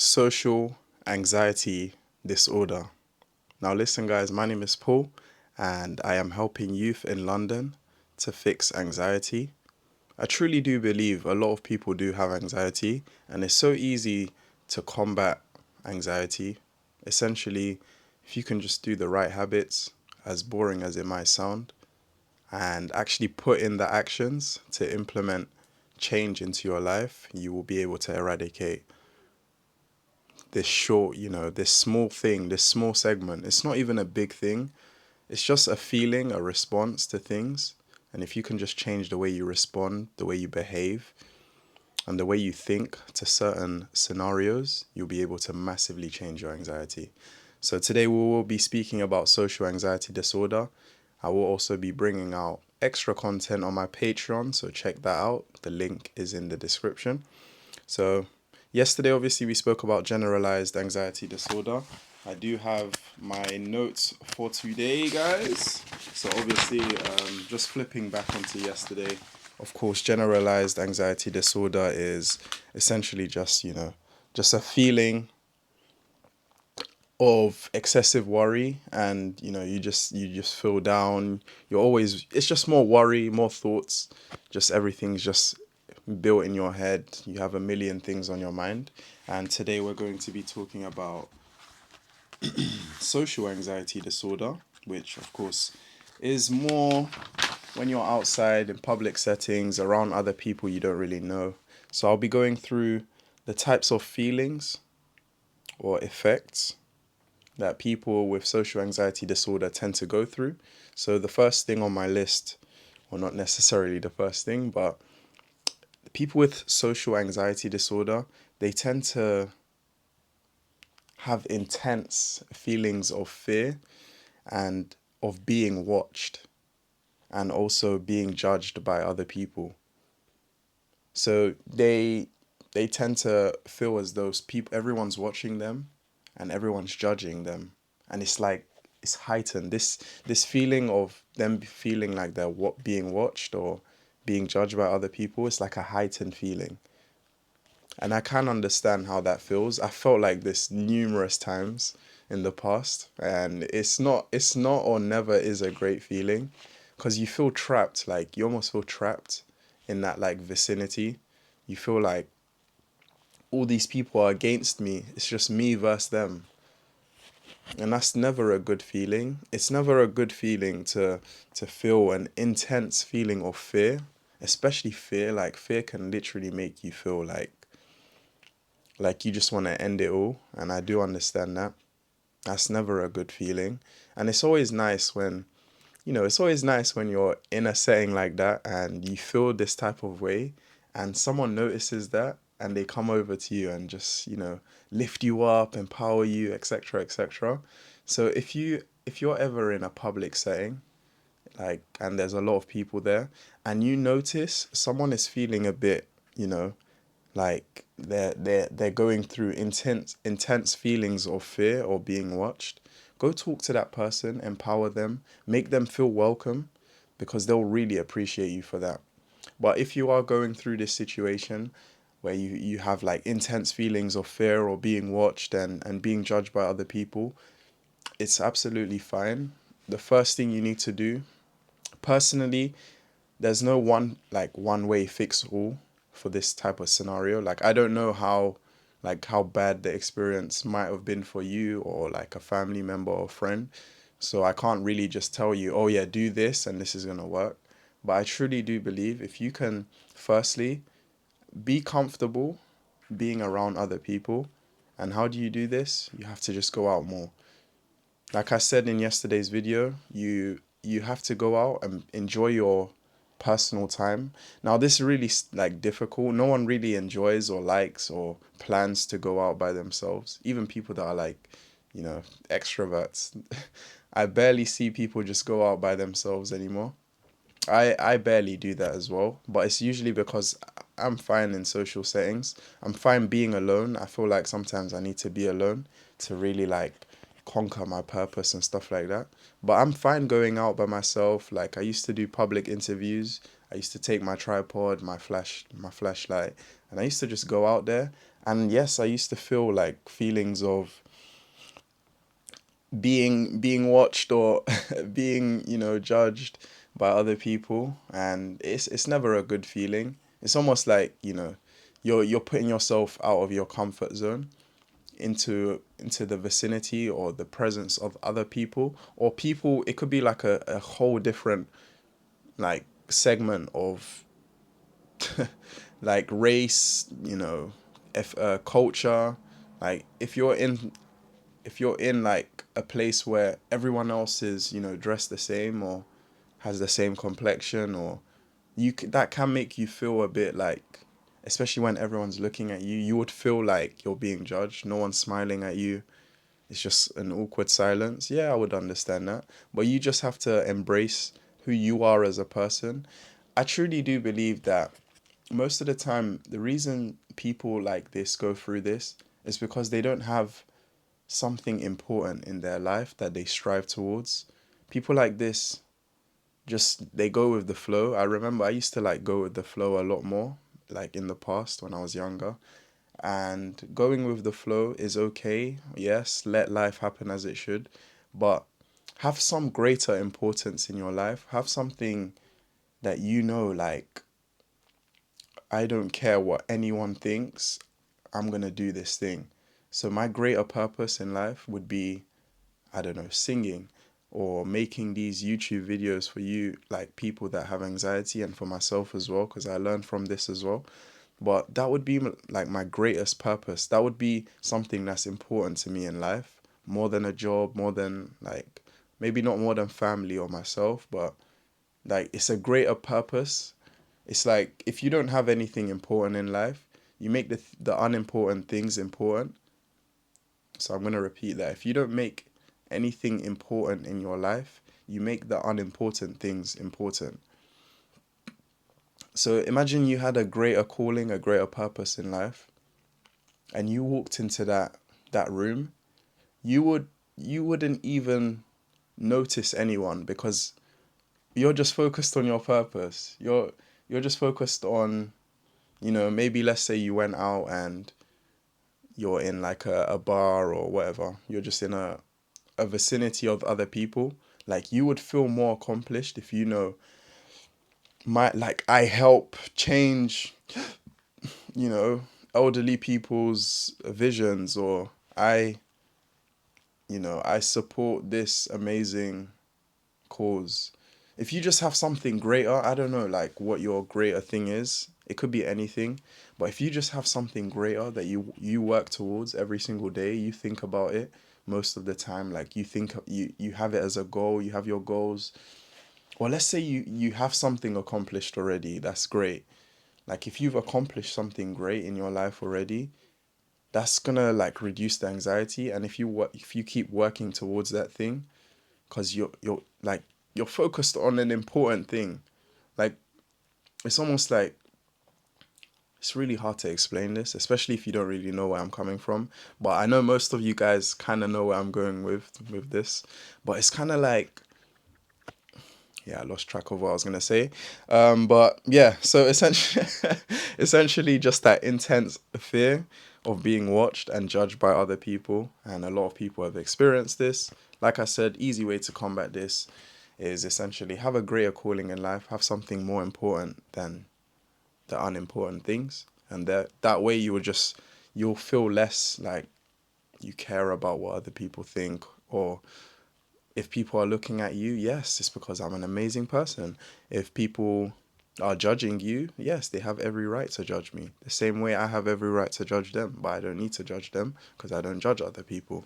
Social anxiety disorder. Now, listen, guys, my name is Paul, and I am helping youth in London to fix anxiety. I truly do believe a lot of people do have anxiety, and it's so easy to combat anxiety. Essentially, if you can just do the right habits, as boring as it might sound, and actually put in the actions to implement change into your life, you will be able to eradicate this short, this small thing, this small segment. It's not even a big thing. It's just a feeling, a response to things. And if you can just change the way you respond, the way you behave, and the way you think to certain scenarios, you'll be able to massively change your anxiety. So today we will be speaking about social anxiety disorder. I will also be bringing out extra content on my Patreon, so check that out. The link is in the description. So yesterday, obviously, we spoke about generalized anxiety disorder. I do have my notes for today, guys. So obviously, just flipping back onto yesterday, of course, generalized anxiety disorder is essentially just a feeling of excessive worry, and you just feel down. It's just more worry, more thoughts, just everything's just built in your head. You have a million things on your mind. And today we're going to be talking about social anxiety disorder, which of course is more when you're outside in public settings around other people you don't really know. So I'll be going through the types of feelings or effects that people with social anxiety disorder tend to go through. So the first thing on my list, well, not necessarily the first thing, but people with social anxiety disorder, they tend to have intense feelings of fear and of being watched and also being judged by other people. So they tend to feel as though everyone's watching them and everyone's judging them, and it's like it's heightened. This feeling of them feeling like they're being watched or being judged by other people. It's like a heightened feeling. And I can understand how that feels. I felt like this numerous times in the past, and it's not or never is a great feeling, because you feel trapped. Like you almost feel trapped in that like vicinity. You feel like all these people are against me. It's just me versus them. And that's never a good feeling. It's never a good feeling to feel an intense feeling of fear, especially fear. Like fear can literally make you feel like you just want to end it all, and I do understand that. That's never a good feeling. And it's always nice when you're in a setting like that and you feel this type of way and someone notices that and they come over to you and just, lift you up, empower you, etc., etc. So if you're ever in a public setting, like, and there's a lot of people there, and you notice someone is feeling a bit, like they're going through intense feelings of fear or being watched, go talk to that person, empower them, make them feel welcome, because they'll really appreciate you for that. But if you are going through this situation where you have like intense feelings of fear or being watched and being judged by other people, it's absolutely fine. The first thing you need to do, personally, there's no one way fix all for this type of scenario. Like I don't know how bad the experience might have been for you or like a family member or friend. So I can't really just tell you, oh yeah, do this and this is gonna work. But I truly do believe if you can firstly be comfortable being around other people. And how do you do this? You have to just go out more. Like I said in yesterday's video, you have to go out and enjoy your personal time. Now this is really like difficult. No one really enjoys or likes or plans to go out by themselves. Even people that are like, extroverts. I barely see people just go out by themselves anymore. I barely do that as well, but it's usually because I'm fine in social settings. I'm fine being alone. I feel like sometimes I need to be alone to really like conquer my purpose and stuff like that. But I'm fine going out by myself. Like I used to do public interviews. I used to take my tripod, my flashlight, and I used to just go out there And yes, I used to feel like feelings of being watched or being, judged by other people, and it's never a good feeling. It's almost like, you're putting yourself out of your comfort zone into the vicinity or the presence of other people, or people. It could be like a whole different like segment of like race, if culture. Like if you're in like a place where everyone else is, dressed the same or has the same complexion, or that can make you feel a bit like, especially when everyone's looking at you, you would feel like you're being judged. No one's smiling at you. It's just an awkward silence. Yeah, I would understand that. But you just have to embrace who you are as a person. I truly do believe that most of the time, the reason people like this go through this is because they don't have something important in their life that they strive towards. People like this just they go with the flow. I remember I used to like go with the flow a lot more, like in the past when I was younger. And going with the flow is okay. Yes, let life happen as it should, but have some greater importance in your life. Have something that like, I don't care what anyone thinks, I'm gonna do this thing. So my greater purpose in life would be, I don't know, singing or making these YouTube videos for you, like people that have anxiety, and for myself as well, because I learned from this as well. But that would be like my greatest purpose. That would be something that's important to me in life, more than a job, more than like, maybe not more than family or myself, but like it's a greater purpose. It's like if you don't have anything important in life, you make the unimportant things important. So I'm going to repeat that. If you don't make anything important in your life, you make the unimportant things important. So imagine you had a greater calling, a greater purpose in life, and you walked into that room, you wouldn't even notice anyone because you're just focused on your purpose. You're just focused on, maybe let's say you went out and you're in like a bar or whatever. You're just in a vicinity of other people. Like you would feel more accomplished if I help change, you know, elderly people's visions, or I support this amazing cause. If you just have something greater, I don't know like what your greater thing is. It could be anything, but if you just have something greater that you work towards every single day, you think about it most of the time. Like you have it as a goal. You have your goals. Well, let's say you have something accomplished already. That's great. Like if you've accomplished something great in your life already, that's gonna like reduce the anxiety. And if you keep working towards that thing, because you're focused on an important thing. Like it's almost like, it's really hard to explain this, especially if you don't really know where I'm coming from. But I know most of you guys kind of know where I'm going with this. But it's kind of like, yeah, I lost track of what I was gonna say. But yeah, so essentially, essentially just that intense fear of being watched and judged by other people, and a lot of people have experienced this. Like I said, easy way to combat this is essentially have a greater calling in life, have something more important than the unimportant things, and that way you'll feel less like you care about what other people think, or if people are looking at you, yes, it's because I'm an amazing person. If people are judging you, yes, they have every right to judge me. The same way I have every right to judge them, but I don't need to judge them because I don't judge other people.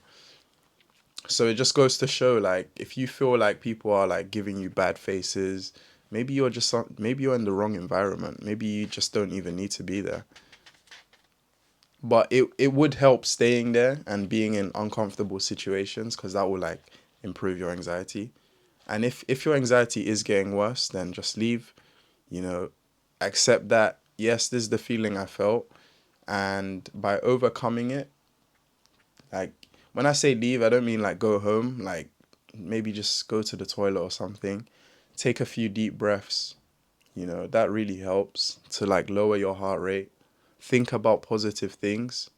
So it just goes to show, like, if you feel like people are like giving you bad faces, maybe you're in the wrong environment. Maybe you just don't even need to be there. But it would help staying there and being in uncomfortable situations, because that will like improve your anxiety. And if your anxiety is getting worse, then just leave, you know, accept that, yes, this is the feeling I felt. And by overcoming it, like when I say leave, I don't mean like go home, like maybe just go to the toilet or something. Take a few deep breaths, that really helps to like lower your heart rate. think about positive things.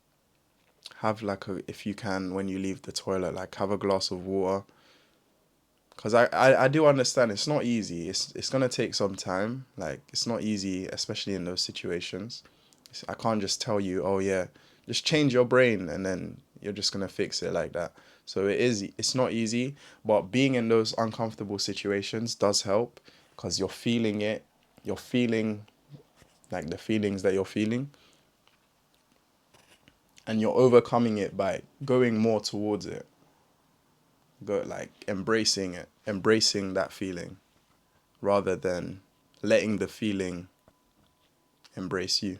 Have like a, if you can, when you leave the toilet, like have a glass of water. Because I do understand it's not easy. It's gonna take some time. Like it's not easy, especially in those situations. I can't just tell you, oh yeah, just change your brain and then you're just gonna fix it like that. So it's not easy, but being in those uncomfortable situations does help because you're feeling it. You're feeling like the feelings that you're feeling, and you're overcoming it by going more towards it. Go like embracing it, embracing that feeling rather than letting the feeling embrace you.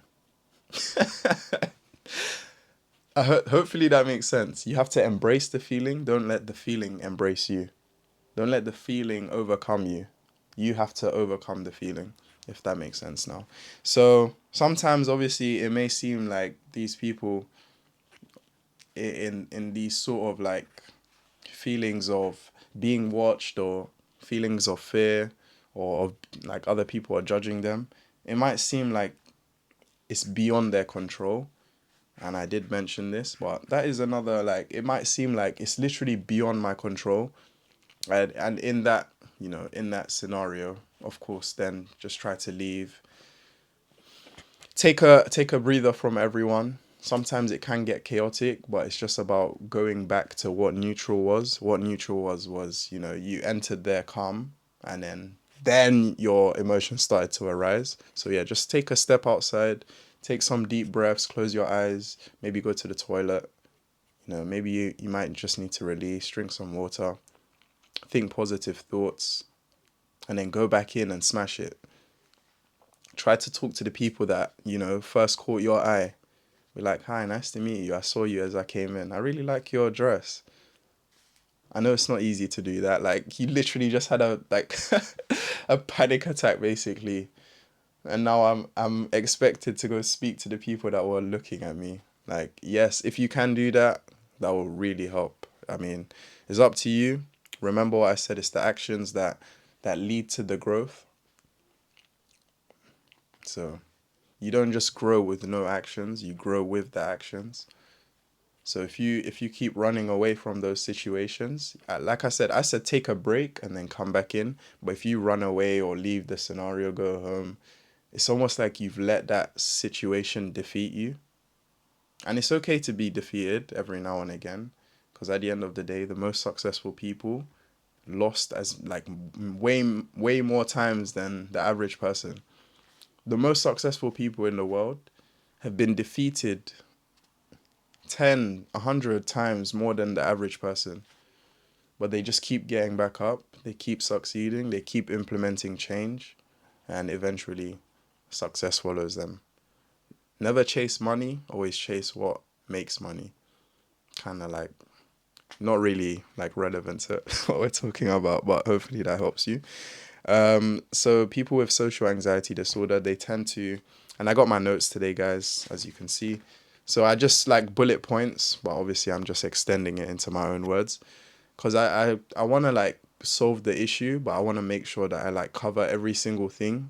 Hopefully that makes sense. You have to embrace the feeling. Don't let the feeling embrace you. Don't let the feeling overcome you. You have to overcome the feeling, if that makes sense now. So sometimes, obviously, it may seem like these people in these sort of like feelings of being watched or feelings of fear or of like other people are judging them. It might seem like it's beyond their control, and I did mention this, but that is another, like, it might seem like it's literally beyond my control. And in that, in that scenario, of course, then just try to leave. Take a breather from everyone. Sometimes it can get chaotic, but it's just about going back to what neutral was. What neutral was, you entered there calm, and then your emotions started to arise. So yeah, just take a step outside, take some deep breaths, close your eyes, maybe go to the toilet. Maybe you might just need to release, drink some water, think positive thoughts, and then go back in and smash it. Try to talk to the people that, first caught your eye. Be like, hi, nice to meet you. I saw you as I came in. I really like your dress. I know it's not easy to do that. Like, you literally just had a like a panic attack basically. And now I'm expected to go speak to the people that were looking at me. Like, yes, if you can do that, that will really help. I mean, it's up to you. Remember what I said, it's the actions that lead to the growth. So you don't just grow with no actions, you grow with the actions. So if you keep running away from those situations, like I said take a break and then come back in. But if you run away or leave the scenario, go home, it's almost like you've let that situation defeat you. And it's okay to be defeated every now and again, because at the end of the day, the most successful people lost as like way more times than the average person. The most successful people in the world have been defeated 10, 100 times more than the average person. But they just keep getting back up, they keep succeeding, they keep implementing change, and eventually success follows them. Never chase money, always chase what makes money. Kind of like not really like relevant to what we're talking about, but hopefully that helps you. So people with social anxiety disorder, they tend to, and I got my notes today, guys, as you can see. So I just like bullet points, but obviously I'm just extending it into my own words, because I want to like solve the issue, but I want to make sure that I like cover every single thing.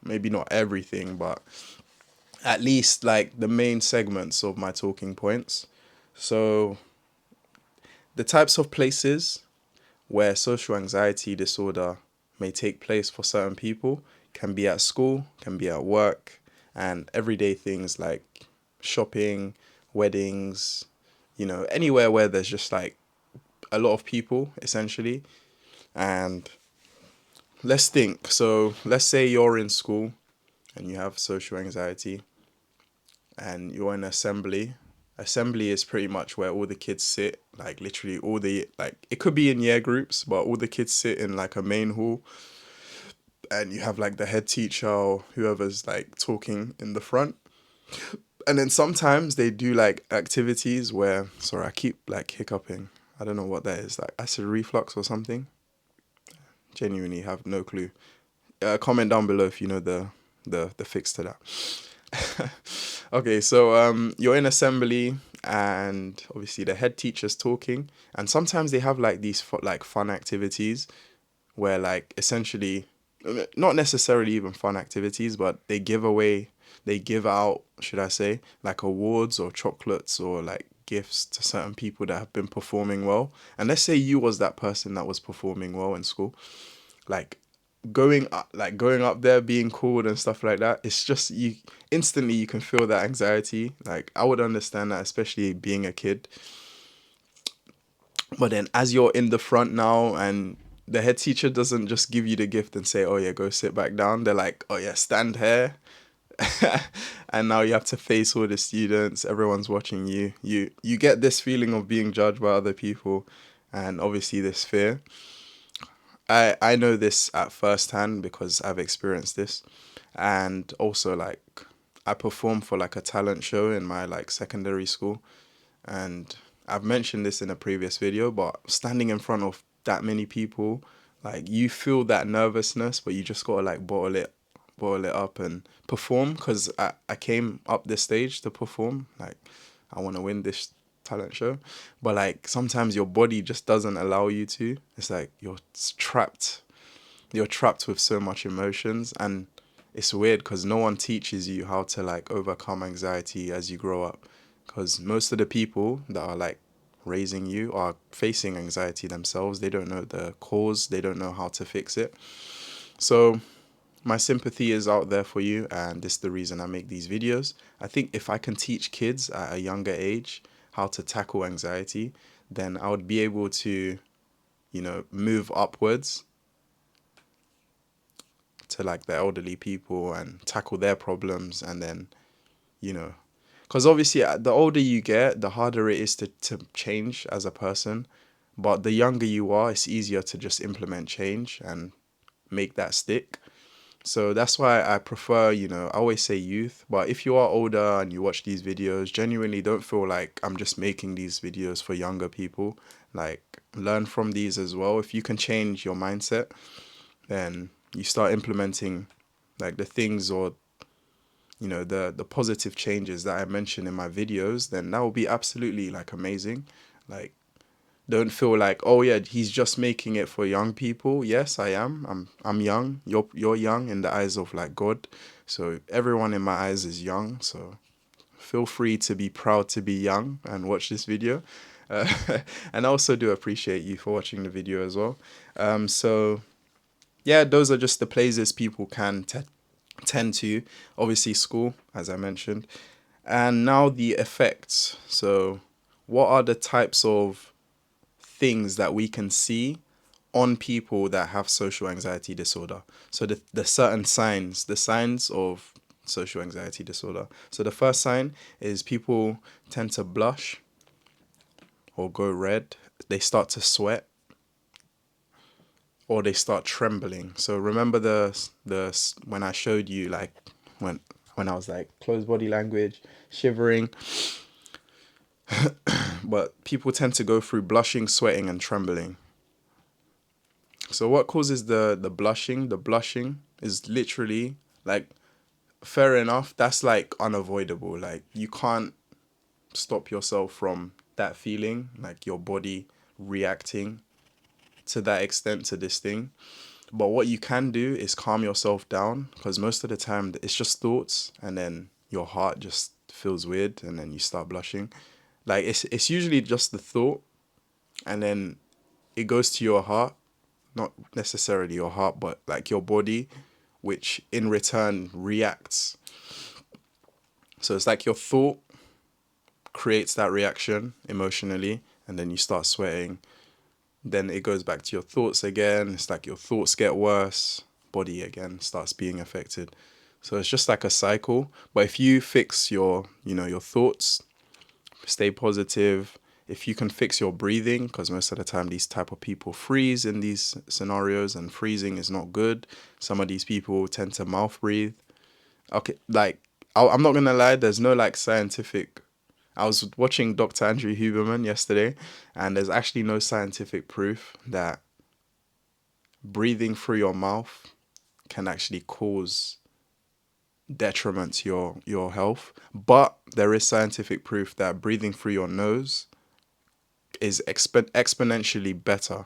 Maybe not everything, but at least like the main segments of my talking points. So the types of places where social anxiety disorder may take place for certain people can be at school, can be at work, and everyday things like shopping, weddings, anywhere where there's just like a lot of people essentially. And let's think. So let's say you're in school and you have social anxiety and you're in assembly. Assembly is pretty much where all the kids sit, like literally all the, like, it could be in year groups, but all the kids sit in like a main hall, and you have like the head teacher or whoever's like talking in the front. And then sometimes they do like activities where, sorry, I keep like hiccuping. I don't know what that is, like acid reflux or something. Genuinely have no clue. Comment down below if you know the fix to that. Okay, so you're in assembly, and obviously the head teacher's talking, and sometimes they have like these like fun activities where like essentially, not necessarily even fun activities, but they give away they give out, should I say, like awards or chocolates or like gifts to certain people that have been performing well. And let's say you was that person that was performing well in school, like going up there, being called and stuff like that. It's just you instantly you can feel that anxiety. Like I would understand that, especially being a kid. But then as you're in the front now and the head teacher doesn't just give you the gift and say, "Oh yeah, go sit back down." They're like, "Oh yeah, stand here." And now you have to face all the students, everyone's watching you. You get this feeling of being judged by other people, and obviously this fear. I know this at first hand because I've experienced this. And also like I performed for like a talent show in my like secondary school, and I've mentioned this in a previous video, but standing in front of that many people, like you feel that nervousness, but you just gotta like bottle it up and perform, because I came up this stage to perform. Like I want to win this talent show, but like sometimes your body just doesn't allow you to. It's like you're trapped with so much emotions, and it's weird because no one teaches you how to like overcome anxiety as you grow up, because most of the people that are like raising you are facing anxiety themselves. They don't know the cause, they don't know how to fix it. So my sympathy is out there for you, and this is the reason I make these videos. I think if I can teach kids at a younger age how to tackle anxiety, then I would be able to, move upwards to like the elderly people and tackle their problems. And then, because obviously the older you get, the harder it is to change as a person. But the younger you are, it's easier to just implement change and make that stick. So that's why I prefer, I always say youth, but if you are older and you watch these videos, genuinely don't feel like I'm just making these videos for younger people. Like, learn from these as well. If you can change your mindset, then you start implementing like the things, or, the positive changes that I mentioned in my videos, then that will be absolutely like amazing. Like, don't feel like, oh yeah, he's just making it for young people. Yes, I am. I'm young. You're young in the eyes of like God. So everyone in my eyes is young. So feel free to be proud to be young and watch this video. Uh, and I also do appreciate you for watching the video as well. So yeah, those are just the places people can tend to. Obviously, school, as I mentioned. And now the effects. So what are the types of things that we can see on people that have social anxiety disorder? So the certain signs, the signs of social anxiety disorder. So the first sign is people tend to blush or go red. They start to sweat, or they start trembling. So remember the when I showed you like when I was like closed body language, shivering. But people tend to go through blushing, sweating, and trembling. So what causes the blushing? The blushing is literally like, fair enough, that's like unavoidable. Like you can't stop yourself from that feeling, like your body reacting to that extent to this thing. But what you can do is calm yourself down, because most of the time it's just thoughts, and then your heart just feels weird and then you start blushing. Like it's usually just the thought, and then it goes to your heart, not necessarily your heart, but like your body, which in return reacts. So it's like your thought creates that reaction emotionally, and then you start sweating. Then it goes back to your thoughts again. It's like your thoughts get worse, body again starts being affected. So it's just like a cycle. But if you fix your thoughts, stay positive. If you can fix your breathing, because most of the time these type of people freeze in these scenarios, and freezing is not good. Some of these people tend to mouth breathe. Okay, like I'm not gonna lie, there's no like scientific. I was watching Dr. Andrew Huberman yesterday, and there's actually no scientific proof that breathing through your mouth can actually cause detriment to your health. But there is scientific proof that breathing through your nose is exponentially better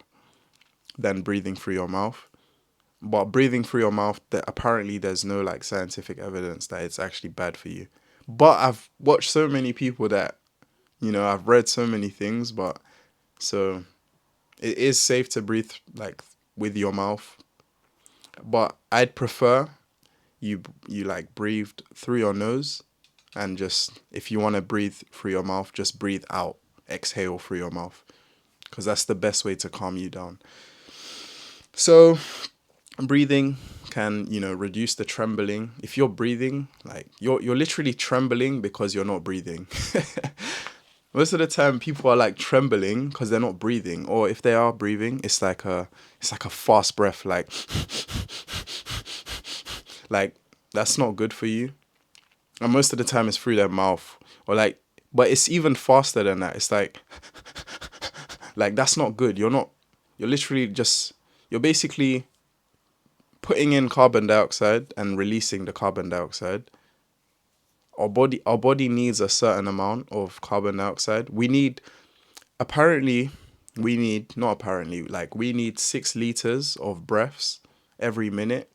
than breathing through your mouth. But breathing through your mouth, that apparently there's no like scientific evidence that it's actually bad for you. But I've watched so many people that, I've read so many things, but so it is safe to breathe like with your mouth. But I'd prefer you like breathed through your nose, and just if you want to breathe through your mouth, just breathe out, exhale through your mouth, because that's the best way to calm you down. So breathing can, reduce the trembling. If you're breathing, like you're literally trembling because you're not breathing. Most of the time people are like trembling because they're not breathing, or if they are breathing, it's like a fast breath, like that's not good for you. And most of the time it's through their mouth, or like, but it's even faster than that. It's like that's not good. You're literally just, you're basically putting in carbon dioxide and releasing the carbon dioxide. Our body needs a certain amount of carbon dioxide. Apparently not apparently, like we need 6 liters of breaths every minute.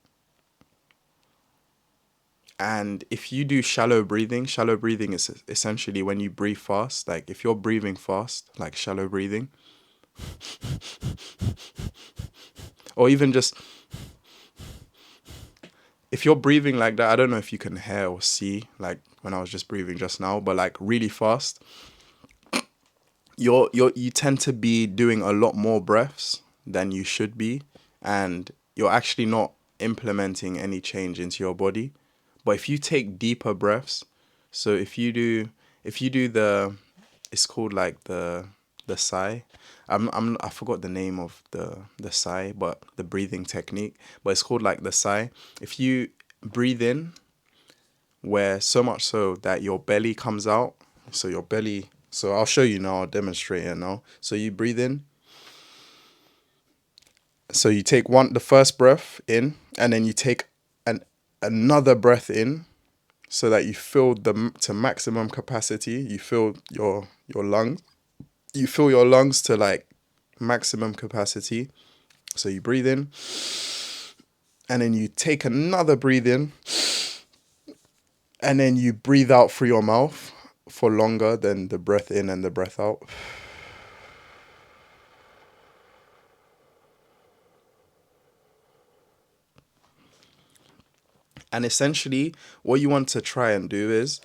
And if you do shallow breathing is essentially when you breathe fast. Like if you're breathing fast, like shallow breathing, or even just if you're breathing like that, I don't know if you can hear or see, like when I was just breathing just now, but like really fast, you tend to be doing a lot more breaths than you should be, and you're actually not implementing any change into your body. But if you take deeper breaths, so if you do it's called like the sigh. I forgot the name of the sigh, but the breathing technique, but it's called like the sigh. If you breathe in, where so much so that your belly comes out, so I'll show you now, I'll demonstrate it now. So you breathe in, so you take the first breath in, and then you take another breath in, so that you fill them to maximum capacity. You fill your lungs. You fill your lungs to like maximum capacity. So you breathe in, and then you take another breathe in, and then you breathe out through your mouth for longer than the breath in and the breath out. And essentially, what you want to try and do is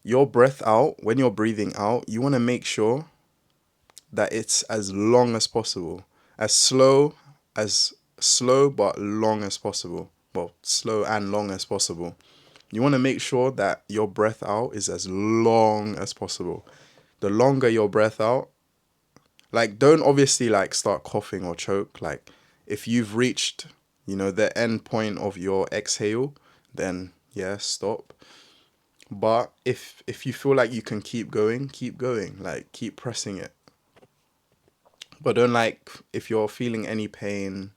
your breath out, when you're breathing out, you want to make sure that it's as long as possible, as slow but long as possible. Well, slow and long as possible. You want to make sure that your breath out is as long as possible. The longer your breath out, like don't obviously like start coughing or choke. Like if you've reached, the end point of your exhale, then yeah, stop. But if you feel like you can keep going, keep going. Like keep pressing it. But don't, like, if you're feeling any pain,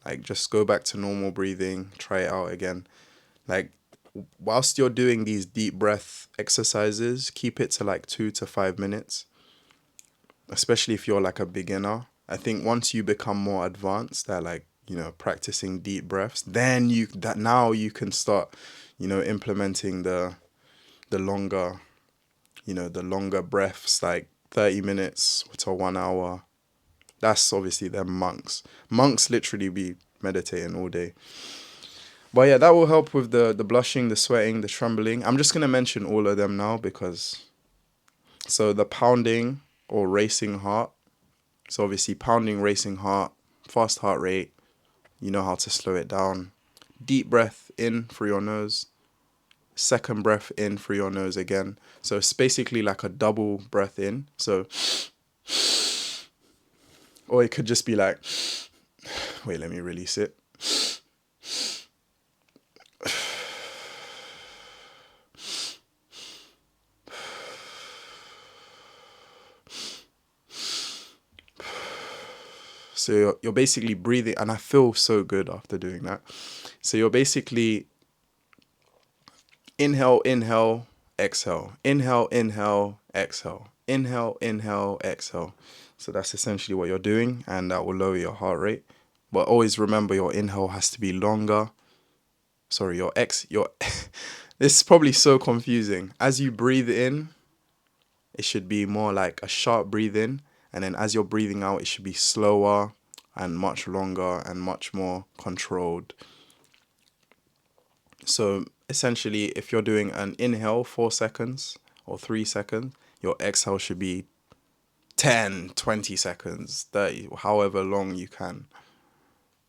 like just go back to normal breathing, try it out again. Like whilst you're doing these deep breath exercises, keep it to like 2 to 5 minutes, especially if you're like a beginner. I think once you become more advanced at like, practicing deep breaths, then now you can start, implementing the longer, the longer breaths, like 30 minutes to 1 hour. That's obviously them monks. Monks literally be meditating all day. But yeah, that will help with the blushing, the sweating, the trembling. I'm just gonna mention all of them now because so the pounding or racing heart. So obviously pounding, racing heart, fast heart rate, you know how to slow it down. Deep breath in through your nose. Second breath in through your nose again. So it's basically like a double breath in. So, or it could just be like, wait, let me release it. So you're basically breathing, and I feel so good after doing that. So you're basically inhale, inhale, exhale. Inhale, inhale, exhale. Inhale, inhale, exhale. So that's essentially what you're doing, and that will lower your heart rate. But always remember your inhale has to be longer. Sorry, your this is probably so confusing. As you breathe in, it should be more like a sharp breathe in, and then as you're breathing out, it should be slower and much longer and much more controlled. So essentially, if you're doing an inhale 4 seconds or 3 seconds, your exhale should be 10, 20 seconds, 30, however long you can.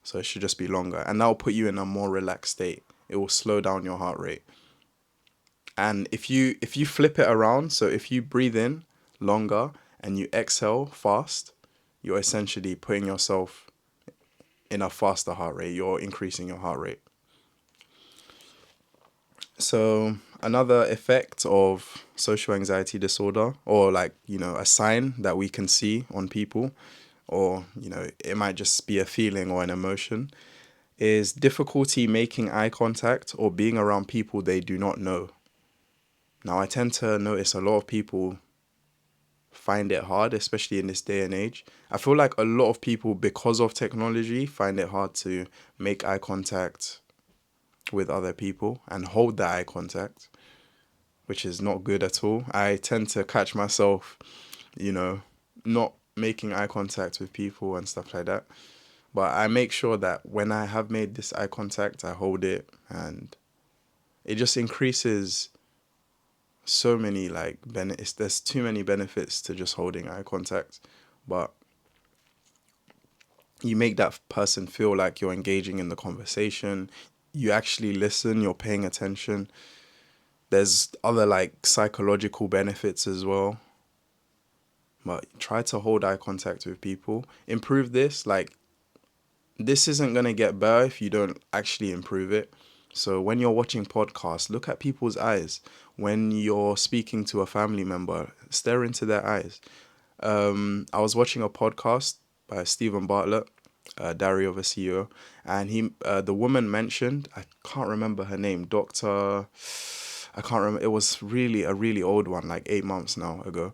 So it should just be longer. And that'll put you in a more relaxed state. It will slow down your heart rate. And if you flip it around, so if you breathe in longer and you exhale fast, you're essentially putting yourself in a faster heart rate. You're increasing your heart rate. So another effect of social anxiety disorder, or like, a sign that we can see on people, or, it might just be a feeling or an emotion, is difficulty making eye contact or being around people they do not know. Now, I tend to notice a lot of people find it hard, especially in this day and age. I feel like a lot of people, because of technology, find it hard to make eye contact with other people and hold that eye contact, which is not good at all. I tend to catch myself, not making eye contact with people and stuff like that. But I make sure that when I have made this eye contact, I hold it, and it just increases so many like benefits. There's too many benefits to just holding eye contact, but you make that person feel like you're engaging in the conversation. You actually listen, you're paying attention. There's other like psychological benefits as well. But try to hold eye contact with people. Improve this. Like, this isn't going to get better if you don't actually improve it. So when you're watching podcasts, look at people's eyes. When you're speaking to a family member, stare into their eyes. I was watching a podcast by Stephen Bartlett, Diary of a CEO, and the woman mentioned, I can't remember her name, I can't remember. It was really a really old one, like 8 months now ago.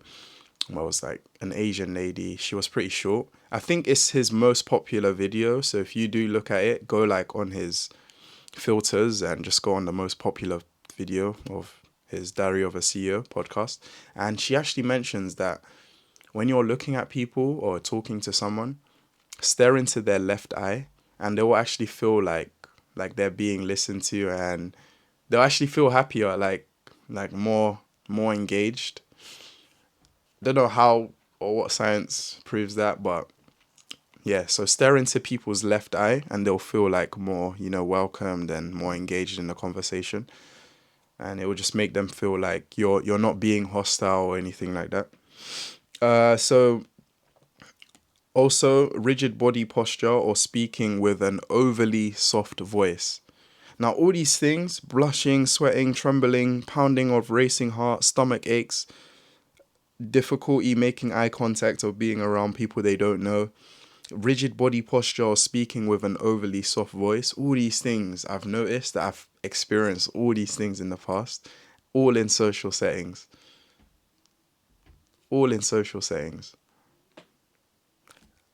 It was like an Asian lady. She was pretty short. I think it's his most popular video. So if you do look at it, go like on his filters and just go on the most popular video of his Diary of a CEO podcast. And she actually mentions that when you're looking at people or talking to someone, stare into their left eye, and they will actually feel like they're being listened to, and they'll actually feel happier, like more engaged. Don't know how or what science proves that, but yeah, so stare into people's left eye and they'll feel like more, welcomed and more engaged in the conversation. And it will just make them feel like you're not being hostile or anything like that. So also rigid body posture or speaking with an overly soft voice. Now, all these things, blushing, sweating, trembling, pounding of racing heart, stomach aches, difficulty making eye contact or being around people they don't know, rigid body posture or speaking with an overly soft voice, all these things I've noticed that I've experienced all these things in the past, all in social settings. All in social settings.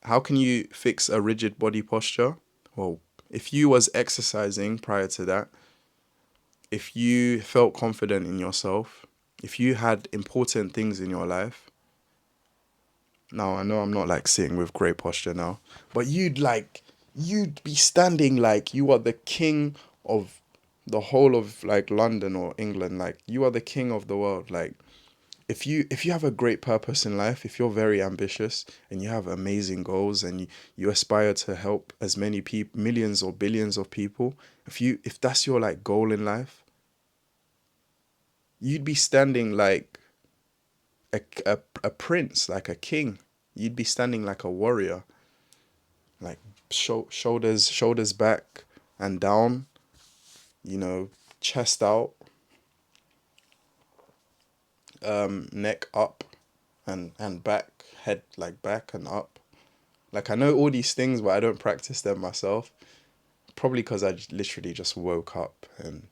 How can you fix a rigid body posture? Well, if you was exercising prior to that, if you felt confident in yourself, if you had important things in your life, now I know I'm not like sitting with great posture now, but you'd be standing like you are the king of the whole of like London or England, like you are the king of the world. Like if you have a great purpose in life, if you're very ambitious and you have amazing goals and you aspire to help as many people, millions or billions of people, if that's your like goal in life, you'd be standing like a prince, like a king. You'd be standing like a warrior, like shoulders back and down, chest out, neck up and back, head like back and up. Like, I know all these things, but I don't practice them myself. Probably because I literally just woke up, and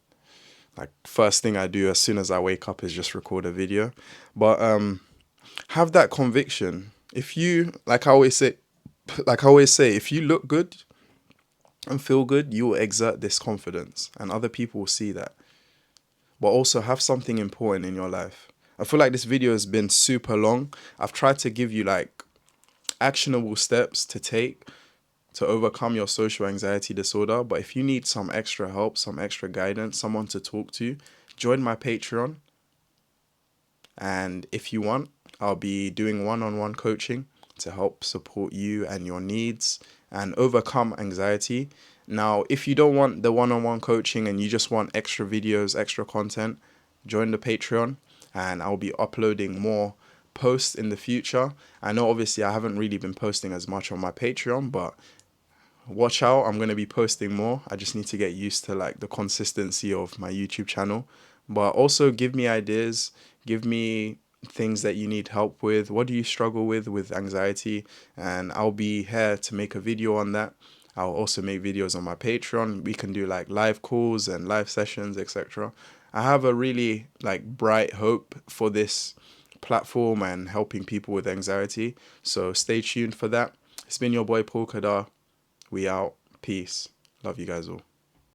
like first thing I do as soon as I wake up is just record a video. But have that conviction. If you, like I always say, if you look good, and feel good, you will exert this confidence and other people will see that. But also have something important in your life. I feel like this video has been super long. I've tried to give you like actionable steps to take to overcome your social anxiety disorder. But if you need some extra help, some extra guidance, someone to talk to, join my Patreon. And if you want, I'll be doing one-on-one coaching to help support you and your needs and overcome anxiety. Now, if you don't want the one-on-one coaching and you just want extra videos, extra content, join the Patreon and I'll be uploading more posts in the future. I know obviously I haven't really been posting as much on my Patreon, but watch out, I'm going to be posting more. I just need to get used to like the consistency of my YouTube channel. But also give me ideas, give me things that you need help with. What do you struggle with anxiety? And I'll be here to make a video on that. I'll also make videos on my Patreon. We can do like live calls and live sessions, etc. I have a really like bright hope for this platform and helping people with anxiety. So stay tuned for that. It's been your boy Paul Khadar. We out. Peace. Love you guys all.